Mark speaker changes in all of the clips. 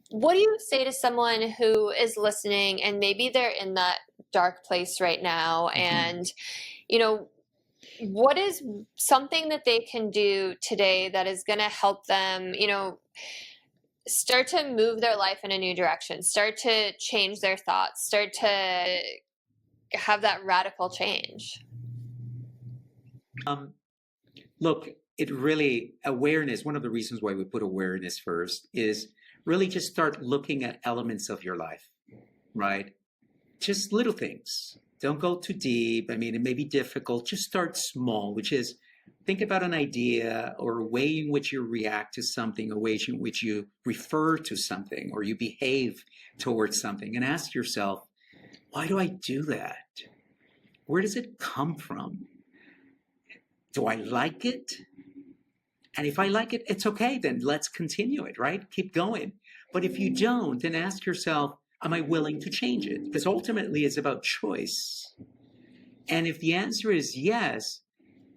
Speaker 1: what do you say to someone who is listening and maybe they're in that dark place right now, and what is something that they can do today that is going to help them, start to move their life in a new direction, start to change their thoughts, start to have that radical change?
Speaker 2: Look, awareness, one of the reasons why we put awareness first is really just start looking at elements of your life, right? Just little things. Don't go too deep. I mean, it may be difficult. Just start small, which is think about an idea or a way in which you react to something, a way in which you refer to something or you behave towards something, and ask yourself, why do I do that? Where does it come from? Do I like it? And if I like it, it's okay, then let's continue it, right? Keep going. But if you don't, then ask yourself, am I willing to change it? Because ultimately it's about choice. And if the answer is yes,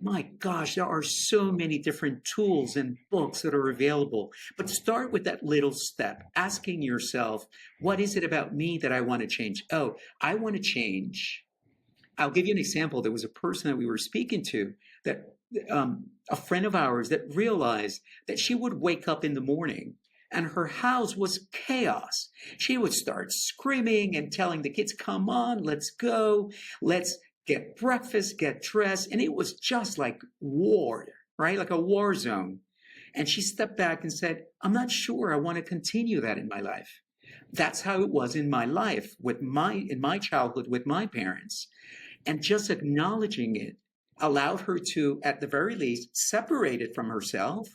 Speaker 2: my gosh, there are so many different tools and books that are available. But start with that little step, asking yourself, what is it about me that I want to change? Oh, I want to change. I'll give you an example. There was a person that we were speaking to, that a friend of ours, that realized that she would wake up in the morning and her house was chaos. She would start screaming and telling the kids, come on, let's go. Let's get breakfast, get dressed. And it was just like war, right? Like a war zone. And she stepped back and said, I'm not sure I want to continue that in my life. That's how it was in my life, in my childhood with my parents. And just acknowledging it allowed her to, at the very least, separate it from herself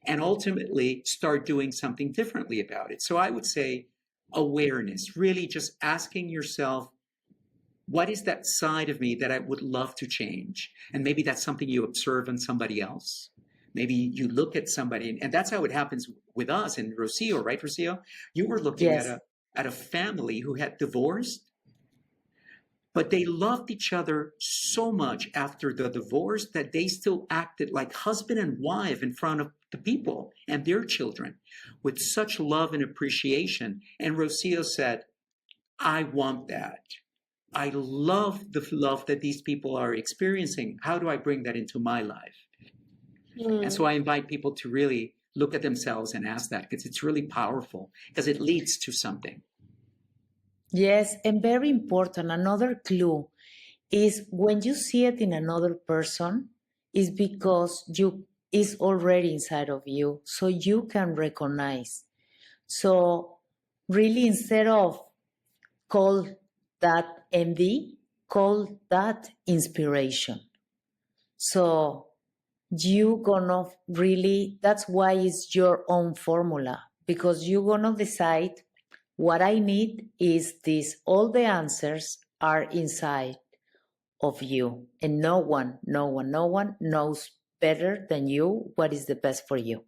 Speaker 2: and ultimately start doing something differently about it. So I would say awareness, really just asking yourself, what is that side of me that I would love to change? And maybe that's something you observe in somebody else. Maybe you look at somebody, and that's how it happens with us in Rocio, right, Rocio? You were looking
Speaker 3: Yes.
Speaker 2: at a family who had divorced, but they loved each other so much after the divorce that they still acted like husband and wife in front of the people and their children with such love and appreciation. And Rocio said, I want that. I love the love that these people are experiencing. How do I bring that into my life? And so I invite people to really look at themselves and ask that, because it's really powerful, because it leads to something.
Speaker 3: Yes, and very important, another clue is when you see it in another person, is because is already inside of you, so you can recognize. So really, instead of call that envy, call that inspiration. So you gonna really, that's why it's your own formula, because you're gonna decide what I need is this. All the answers are inside of you, and no one knows better than you what is the best for you.